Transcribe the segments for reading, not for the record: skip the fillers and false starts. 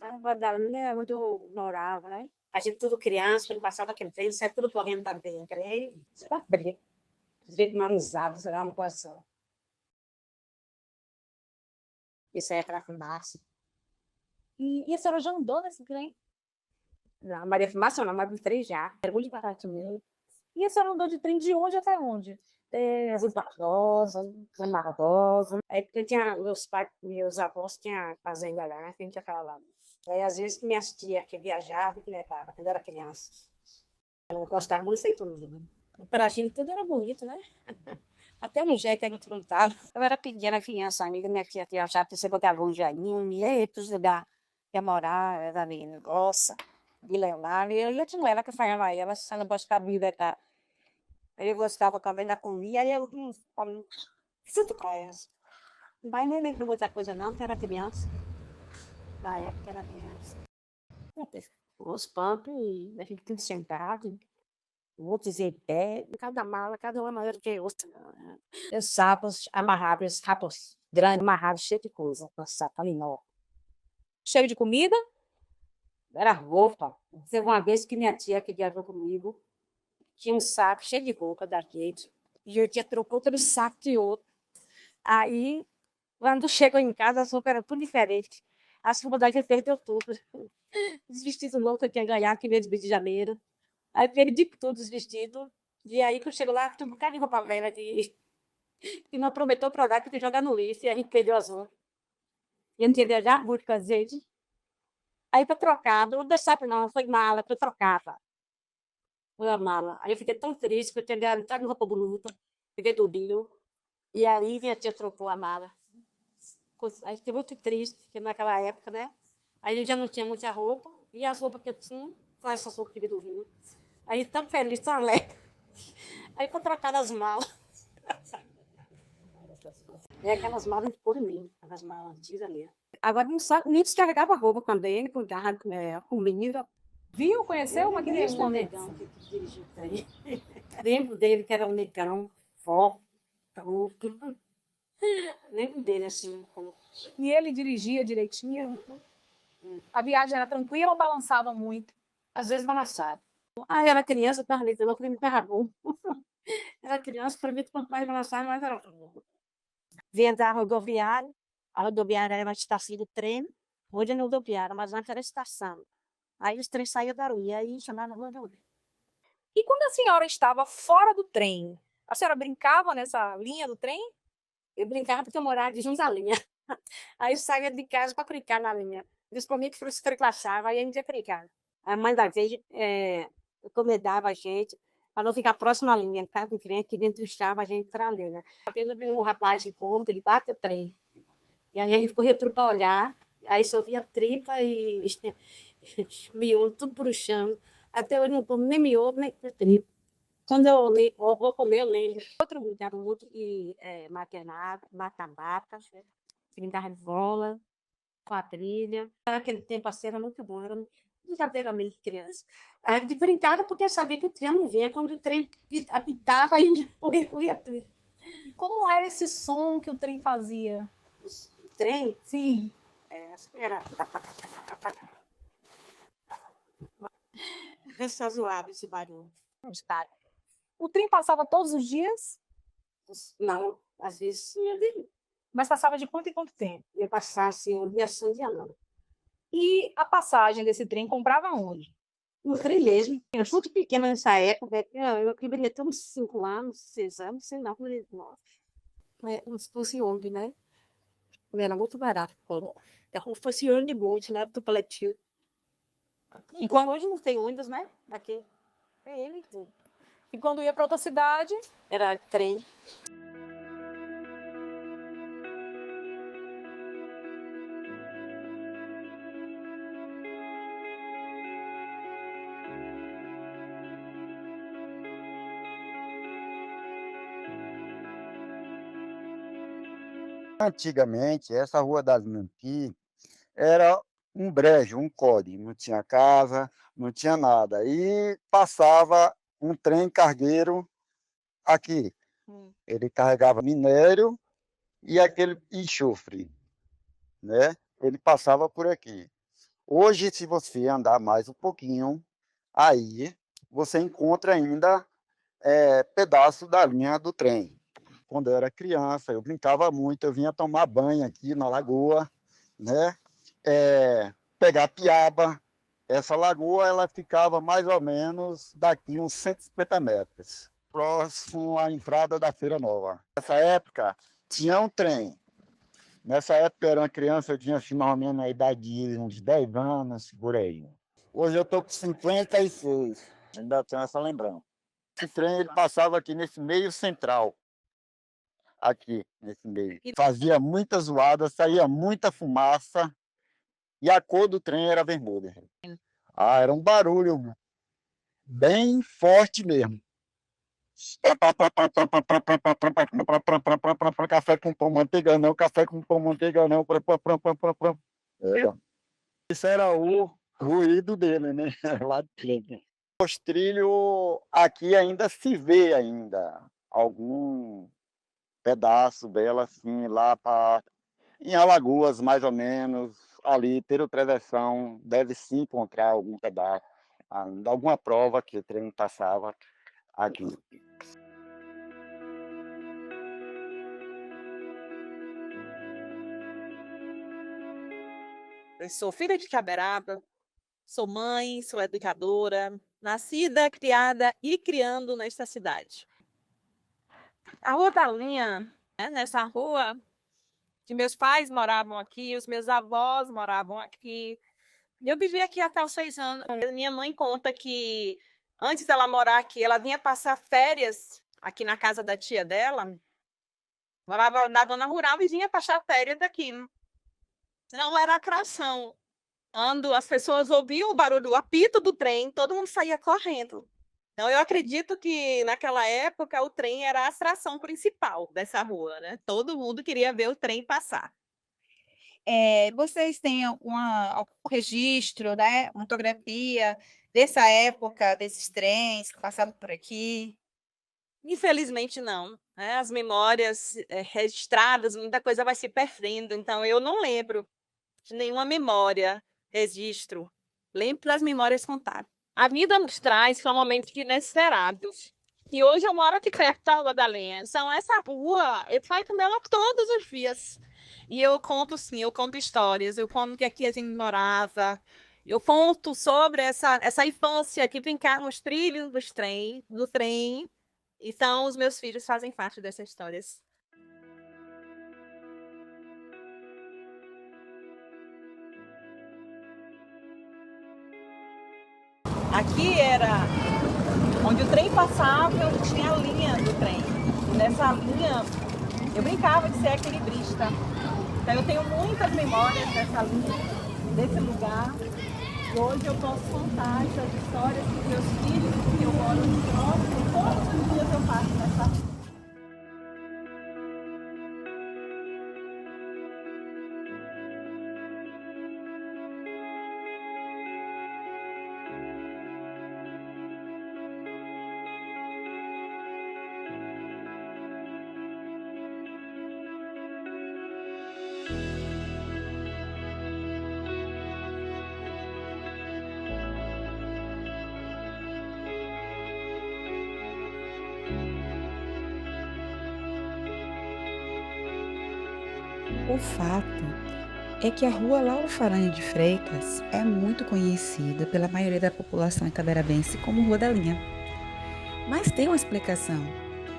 A avó dela não é muito ignorável, né? A gente tudo criança, quando passava aquele trem, sai tudo correndo também, creio. Para abrir. Às vezes manuseados, era uma coisa. Isso aí é para fumaça. E a senhora já andou nesse trem? Não, Maria Fumaça não, mas três já. Mergulho de barato mesmo. E a senhora andou de trem de onde até onde? Rui Barbosa, Zé Barbosa. Aí porque tinha, meus avós tinham fazenda lá, né? Que a gente ia pra lá. Aí às vezes minhas tias que viajavam, que levavam, quando eu era criança. Eu gostava muito de tudo, né? Para a gente tudo era bonito, né? Até no jeito que a gente contava. Eu era pequena criança, amiga, minha tia achava que você botava um jaininho, e aí para os lugares que ia morar, era ali, Gossa, Vila Eulálio, e eu tinha ela que falava aí, ela só não buscar a vida, tá? Ele gostava também da comida, e eu tudo com elas. Mas nem lembro muita coisa não, porque era criança. Na época era criança. Os pampas, a gente tudo sentado, outros em pé, cada mala, cada uma maior que a outra. Os sapos amarravam, os sapos grandes amarravam cheio de coisa, com sapo enorme. Cheio de comida? Era roupa. Teve uma vez que minha tia que viajou comigo, tinha um saco cheio de roupa daquele, e eu tinha trocou todo saco de outro. Aí, quando chegou em casa, as roupas eram tudo diferentes. As roupas da gente perdeu tudo. Os vestidos loucos que eu tinha ganhado, que veio de Rio de Janeiro. Aí perdi todos os vestidos. E aí, quando chegou lá, tinha um bocado de roupa velha que não aproveitou para dar, que ia jogar no lixo. E a gente perdeu as roupas. E eu não tinha viajar muito com a gente. Aí, para trocar, não deixava não, foi mala, para trocar, sabe? Foi a mala. Aí eu fiquei tão triste, que eu tinha ganhado de roupa bonita. Fiquei tudinho. E aí, minha tia trocou a mala. Aí fiquei muito triste, porque naquela época, né? Aí eu já não tinha muita roupa, e as roupas que eu tinha, só essas roupas que do Rio. Aí tão feliz, tão alegre. Aí foi trocar as malas. É aquelas malas de couro mesmo, aquelas malas antigas mesmo. Agora não sabe, nem descarregava roupa também, cuidava, comida. Viu? Eu Conheceu? me lembro Magnista? um negão que dirigiu o trem. Lembro dele que era um negão, forte, tudo. Lembro dele assim, como E ele dirigia direitinho? A viagem era tranquila ou balançava muito? às vezes balançado. Ah, eu era criança, estava ali, eu queria me ferrar bom. Era criança, para mim, quanto mais balançado, mais era. Vinha da rodoviária, a rodoviária era uma estação de trem, hoje é rodoviária, mas antes era estação. Aí os trens saíam da rua, e aí chamavam rodoviária. E quando a senhora estava fora do trem, a senhora brincava nessa linha do trem? Eu brincava porque eu morava de junto à linha. Aí eu saía de casa para brincar na linha. Principalmente que os trem passava, aí a gente ia brincar. A mãe da vez recomendava a gente para não ficar próximo à linha, ficava em frente, que dentro estava a gente para a linha. Uma vez eu vi um rapaz de ponto, ele bate o trem. E aí a gente corria tudo para olhar, aí só via tripa e miolo, tudo pro chão. Até hoje não como nem miolo, nem tripa. Quando eu vou comer, eu lembro. Era um outro que maquinava, mata-mata, brincava de bola, quadrilha. Aquele tempo assim era muito bom, era um brincadeira mesmo de criança. A gente brincava porque sabia que o trem não vinha, quando o trem apitava, a gente corria tudo. Como era esse som que o trem fazia? O trem Sim. era. Só zoava esse barulho. O trem passava todos os dias, Não, às vezes mas passava de quanto em quanto tempo? ia passar assim, um dia sim, um dia não. E a passagem desse trem comprava onde? No trem mesmo. Eu fui muito pequena nessa época, eu deveria ter uns 5 anos, 6 anos, sei lá, nossa. Como se fosse ontem, né? Era muito barato. É como se fosse ônibus, né? Do coletivo. E quando hoje não tem ônibus, né? Aqui. É ele. E quando ia para outra cidade, Era trem. Antigamente, essa Rua das Nanquim era um brejo, um córrego, não tinha casa, não tinha nada. E passava um trem cargueiro aqui. Ele carregava minério e aquele enxofre, né? Ele passava por aqui. Hoje, se você andar mais um pouquinho, aí você encontra ainda pedaço da linha do trem. Quando eu era criança, eu brincava muito, eu vinha tomar banho aqui na lagoa, né? Pegar piaba. Essa lagoa ela ficava mais ou menos daqui uns 150 metros, próximo à entrada da Feira Nova. Nessa época, tinha um trem. Nessa época eu era uma criança, eu tinha assim, mais ou menos a idade de uns 10 anos, por aí. Hoje eu estou com 56, ainda tenho essa lembrança. Esse trem ele passava aqui nesse meio central, aqui nesse meio. Fazia muita zoada, saía muita fumaça e a cor do trem era vermelha. Era um barulho bem forte mesmo. Café com pão, manteiga não, café com pão, manteiga não. Isso era o ruído dele, né? Lá de dentro. Os trilhos aqui ainda se vê ainda algum pedaço dela assim lá para em Alagoas mais ou menos ali pelo travessão deve se encontrar algum pedaço, alguma prova que o trem passava aqui. Eu sou filha de Itaberaba, sou mãe, sou educadora, nascida, criada e criando nesta cidade. A Rua da Linha, nessa rua que meus pais moravam aqui, os meus avós moravam aqui. Eu vivi aqui até os 6 anos. Minha mãe conta que antes dela morar aqui, ela vinha passar férias aqui na casa da tia dela, morava na zona rural e vinha passar férias aqui. Não era atração. As pessoas ouviam o barulho, o apito do trem, todo mundo saía correndo. Então, eu acredito que naquela época o trem era a atração principal dessa rua, né? Todo mundo queria ver o trem passar. Vocês têm algum registro, né, uma fotografia dessa época, desses trens que passavam por aqui? Infelizmente, não. Né? As memórias registradas, muita coisa vai se perdendo. Então, eu não lembro de nenhuma memória, registro. Lembro das memórias contadas. A vida nos traz momentos inesperados. E hoje eu moro aqui perto da Rua da Lenha. Então, essa rua, eu faço nela todos os dias. E eu conto, sim, eu conto histórias. Eu conto que aqui a gente morava. Eu conto sobre essa infância que brincar nos trilhos do trem. Então, os meus filhos fazem parte dessas histórias. Aqui era onde o trem passava, onde tinha a linha do trem. E nessa linha, eu brincava de ser equilibrista. Então, eu tenho muitas memórias dessa linha, desse lugar. E hoje eu posso contar essas histórias para meus filhos, porque eu moro no próximo, todos os dias eu passo nessa rua. O fato é que a Rua Lauro Faranha de Freitas é muito conhecida pela maioria da população itaberabense como Rua da Linha. Mas tem uma explicação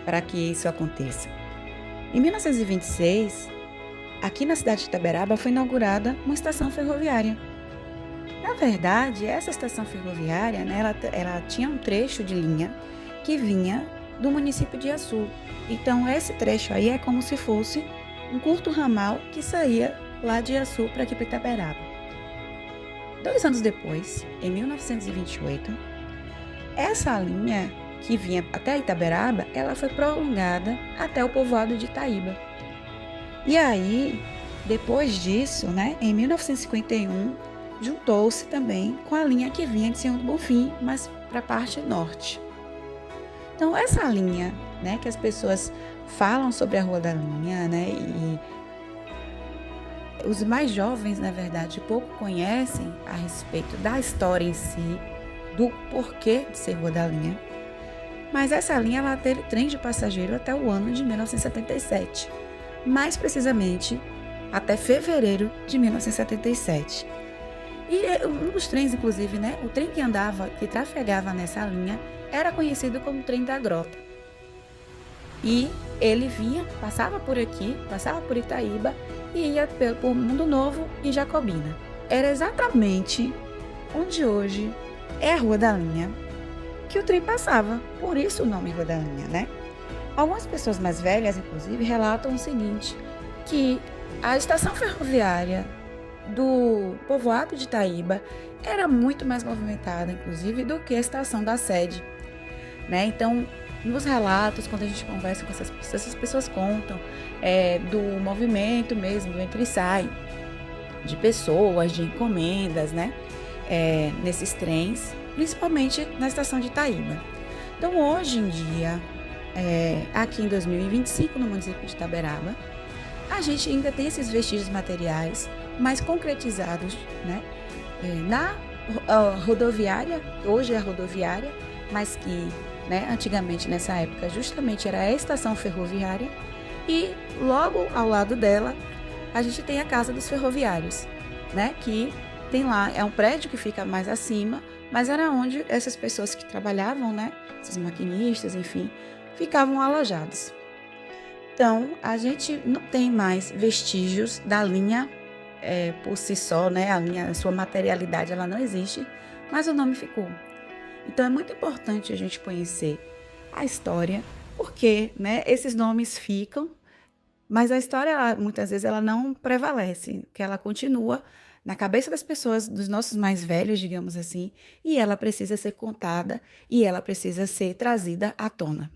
para que isso aconteça. Em 1926, aqui na cidade de Itaberaba foi inaugurada uma estação ferroviária. Na verdade, essa estação ferroviária, né, ela tinha um trecho de linha que vinha do município de Iaçu. Então, esse trecho aí é como se fosse um curto ramal que saía lá de Iaçu para aqui para Itaberaba. 2 anos depois, em 1928, essa linha que vinha até Itaberaba, ela foi prolongada até o povoado de Itaíba. E aí, depois disso, né, em 1951, juntou-se também com a linha que vinha de Senhor do Bonfim, mas para a parte norte. Então, essa linha, né, que as pessoas falam sobre a Rua da Linha, né, e Os mais jovens, na verdade, pouco conhecem a respeito da história em si, do porquê de ser Rua da Linha. Mas essa linha ela teve trem de passageiro até o ano de 1977, mais precisamente até fevereiro de 1977. E um dos trens, inclusive, né, o trem que trafegava nessa linha, era conhecido como Trem da Grota. E ele passava por aqui, passava por Itaíba e ia por Mundo Novo e Jacobina. Era exatamente onde hoje é a Rua da Linha que o trem passava, por isso o nome Rua da Linha, né? Algumas pessoas mais velhas, inclusive, relatam o seguinte, que a estação ferroviária do povoado de Itaíba era muito mais movimentada, inclusive, do que a estação da sede, né? Então, nos relatos, quando a gente conversa com essas pessoas contam do movimento mesmo, do entra e sai, de pessoas, de encomendas, né? Nesses trens, principalmente na estação de Itaíba. Então, hoje em dia, aqui em 2025, no município de Itaberaba, a gente ainda tem esses vestígios materiais mais concretizados, né? Na rodoviária, hoje é a rodoviária, mas que, né, antigamente, nessa época, justamente era a estação ferroviária, e logo ao lado dela, a gente tem a Casa dos Ferroviários, né? Que tem lá, é um prédio que fica mais acima, mas era onde essas pessoas que trabalhavam, né? Esses maquinistas, enfim, ficavam alojados. Então, a gente não tem mais vestígios da linha por si só, né? A linha, a sua materialidade, ela não existe, mas o nome ficou. Então, é muito importante a gente conhecer a história, porque, né, esses nomes ficam, mas a história, muitas vezes, ela não prevalece, que ela continua na cabeça das pessoas, dos nossos mais velhos, digamos assim, e ela precisa ser contada e ela precisa ser trazida à tona.